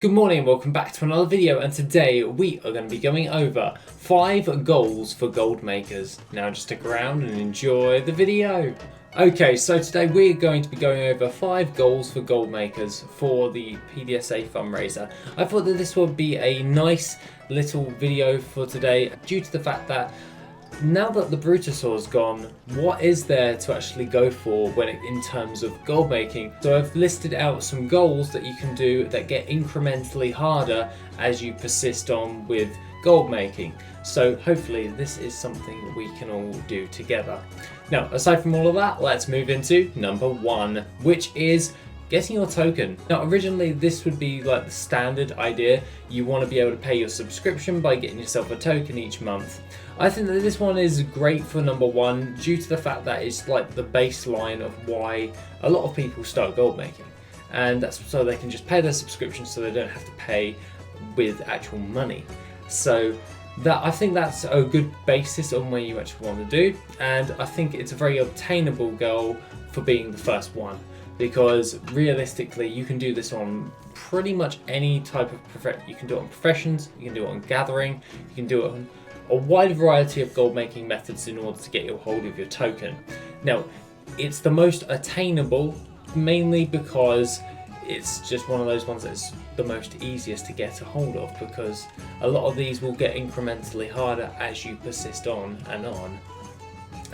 Good morning and welcome back to another video, and today we are going to be going over 5 goals for gold makers. Now just stick around and enjoy the video. Okay, so today we're going to be going over 5 goals for gold makers for the PDSA fundraiser. I thought that this would be a nice little video for today due to the fact that now that the Brutosaur's gone, what is there to actually go for in terms of gold making? So I've listed out some goals that you can do that get incrementally harder as you persist on with gold making. So hopefully this is something we can all do together. Now, aside from all of that, let's move into number 1, which is getting your token. Now originally this would be like the standard idea. You want to be able to pay your subscription by getting yourself a token each month. I think that this one is great for number 1 due to the fact that it's like the baseline of why a lot of people start gold making. And that's so they can just pay their subscription so they don't have to pay with actual money. So I think that's a good basis on where you actually want to do, and I think it's a very obtainable goal for being the first one. Because realistically, you can do this on pretty much any type of profession. You can do it on professions, you can do it on gathering, you can do it on a wide variety of gold making methods in order to get your hold of your token. Now, it's the most attainable mainly because it's just one of those ones that's the most easiest to get a hold of, because a lot of these will get incrementally harder as you persist on and on.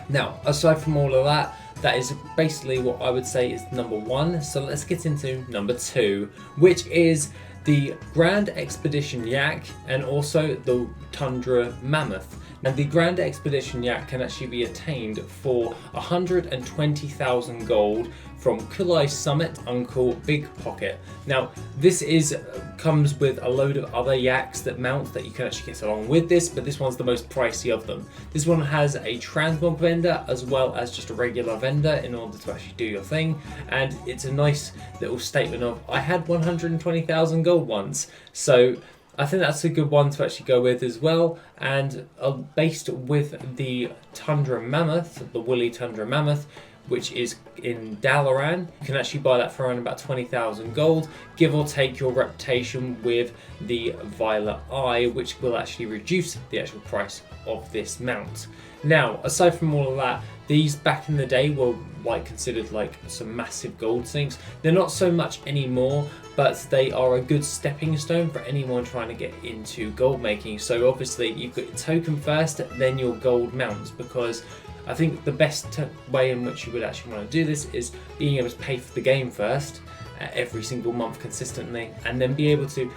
Now, aside from all of that, that is basically what I would say is number 1. So let's get into number 2, which is the Grand Expedition Yak and also the Tundra Mammoth. Now the Grand Expedition Yak can actually be attained for 120,000 gold from Kulai's Summit Uncle Big Pocket. Now this comes with a load of other yaks that mount that you can actually get along with this, but this one's the most pricey of them. This one has a transmog vendor as well as just a regular vendor in order to actually do your thing, and it's a nice little statement of I had 120,000 gold once. So I think that's a good one to actually go with as well, and based with the Tundra Mammoth, the woolly Tundra Mammoth, which is in Dalaran. You can actually buy that for around about 20,000 gold, give or take your reputation with the Violet Eye, which will actually reduce the actual price of this mount. Now, aside from all of that, these back in the day were considered like some massive gold sinks. They're not so much anymore, but they are a good stepping stone for anyone trying to get into gold making. So obviously you've got your token first, then your gold mounts, because I think the best way in which you would actually want to do this is being able to pay for the game first every single month consistently, and then be able to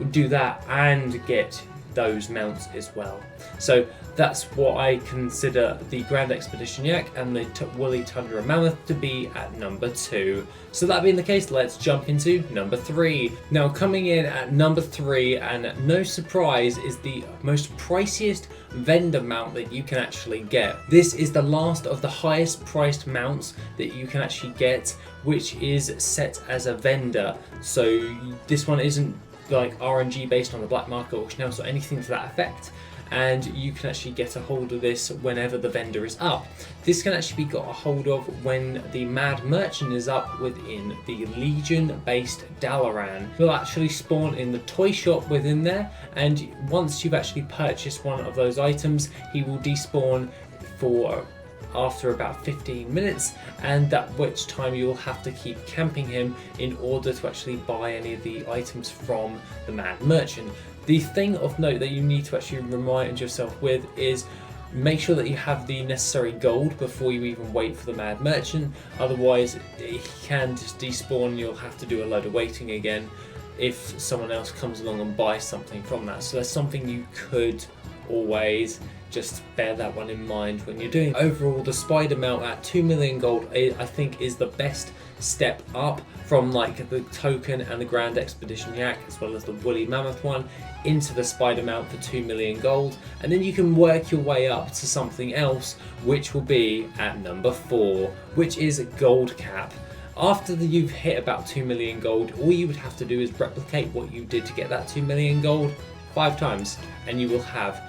do that and get those mounts as well. So that's what I consider the Grand Expedition Yak and the woolly Tundra Mammoth to be at number 2. So that being the case, let's jump into number 3. Now coming in at number 3, and no surprise, is the most priciest vendor mount that you can actually get. This is the last of the highest priced mounts that you can actually get, which is set as a vendor. So this one isn't like RNG based on the black market auction house or anything to that effect, and you can actually get a hold of this whenever the vendor is up. This can actually be got a hold of when the Mad Merchant is up within the Legion based Dalaran. He'll actually spawn in the toy shop within there, and once you've actually purchased one of those items, he will despawn for after about 15 minutes, and at which time you'll have to keep camping him in order to actually buy any of the items from the Mad Merchant. The thing of note that you need to actually remind yourself with is make sure that you have the necessary gold before you even wait for the Mad Merchant. Otherwise he can just despawn, you'll have to do a load of waiting again if someone else comes along and buys something from that. So that's something you could always just bear that one in mind when you're doing. Overall, the spider mount at 2 million gold I think is the best step up from like the token and the Grand Expedition Yak, as well as the woolly mammoth one, into the spider mount for 2 million gold, and then you can work your way up to something else, which will be at number 4, which is gold cap. After you've hit about 2 million gold, all you would have to do is replicate what you did to get that 2 million gold 5 times, and you will have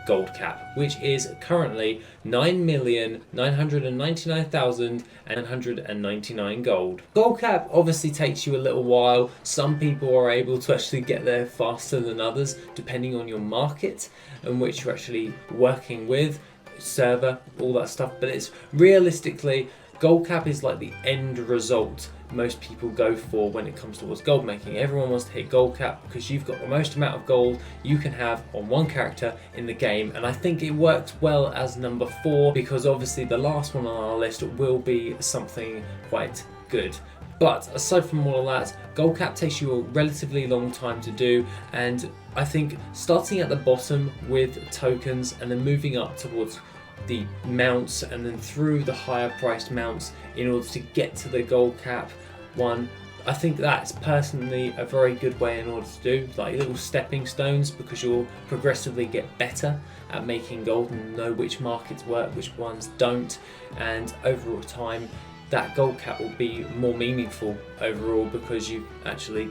gold cap, which is currently 9,999,999 gold. Gold cap obviously takes you a little while. Some people are able to actually get there faster than others, depending on your market and which you're actually working with, server, all that stuff. But it's realistically, gold cap is like the end result most people go for when it comes towards gold making. Everyone wants to hit gold cap because you've got the most amount of gold you can have on one character in the game, and I think it works well as number 4 because obviously the last one on our list will be something quite good. But aside from all of that, gold cap takes you a relatively long time to do, and I think starting at the bottom with tokens and then moving up towards the mounts and then through the higher priced mounts in order to get to the gold cap one, I think that's personally a very good way in order to do, like little stepping stones, because you'll progressively get better at making gold and know which markets work, which ones don't, and over time that gold cap will be more meaningful overall because you actually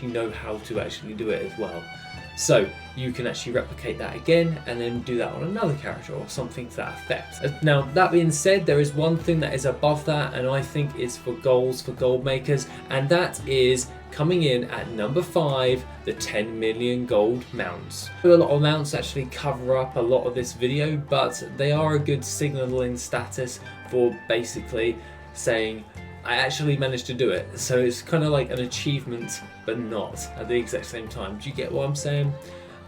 know how to actually do it as well. So you can actually replicate that again and then do that on another character or something to that effect. Now that being said, there is one thing that is above that, and I think is for goals for gold makers, and that is coming in at number 5, the 10 million gold mounts. A lot of mounts actually cover up a lot of this video, but they are a good signaling status for basically saying I actually managed to do it. So it's kind of like an achievement, but not at the exact same time. Do you get what I'm saying?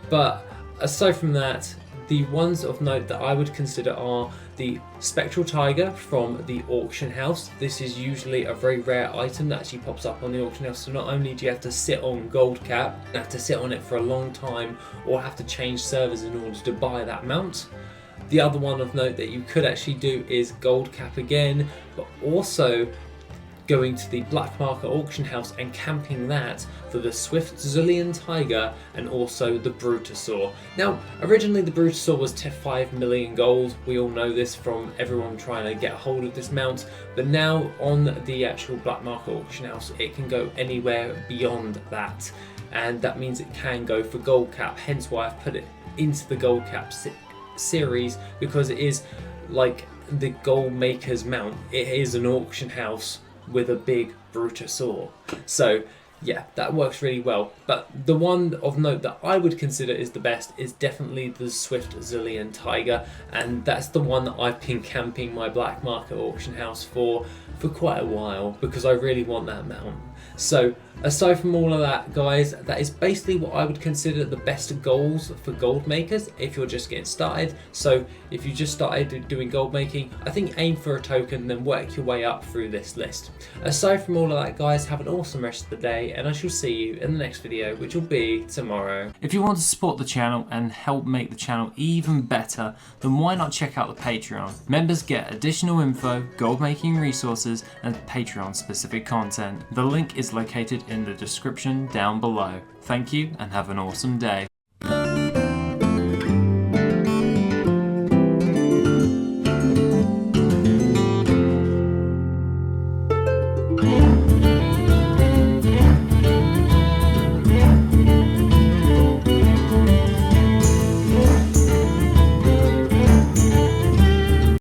But aside from that, the ones of note that I would consider are the Spectral Tiger from the auction house. This is usually a very rare item that actually pops up on the auction house. So not only do you have to sit on gold cap, you have to sit on it for a long time or have to change servers in order to buy that mount. The other one of note that you could actually do is gold cap again, but also going to the black market auction house and camping that for the Swift Zillion Tiger and also the Brutosaur. Now, originally the Brutosaur was 5 million gold. We all know this from everyone trying to get a hold of this mount, but now on the actual black market auction house, it can go anywhere beyond that, and that means it can go for gold cap, hence why I've put it into the gold cap series, because it is like the gold maker's mount. It is an auction house with a big Brutosaur. So yeah, that works really well. But the one of note that I would consider is the best is definitely the Swift Zillion Tiger, and that's the one that I've been camping my black market auction house for quite a while because I really want that mount. So aside from all of that, guys, that is basically what I would consider the best goals for gold makers if you're just getting started. So if you just started doing gold making, I think aim for a token, then work your way up through this list. Aside from all of that, guys, have an awesome rest of the day, and I shall see you in the next video, which will be tomorrow. If you want to support the channel and help make the channel even better, then why not check out the Patreon? Members get additional info, gold making resources, and Patreon specific content. The link is located in the description down below. Thank you and have an awesome day.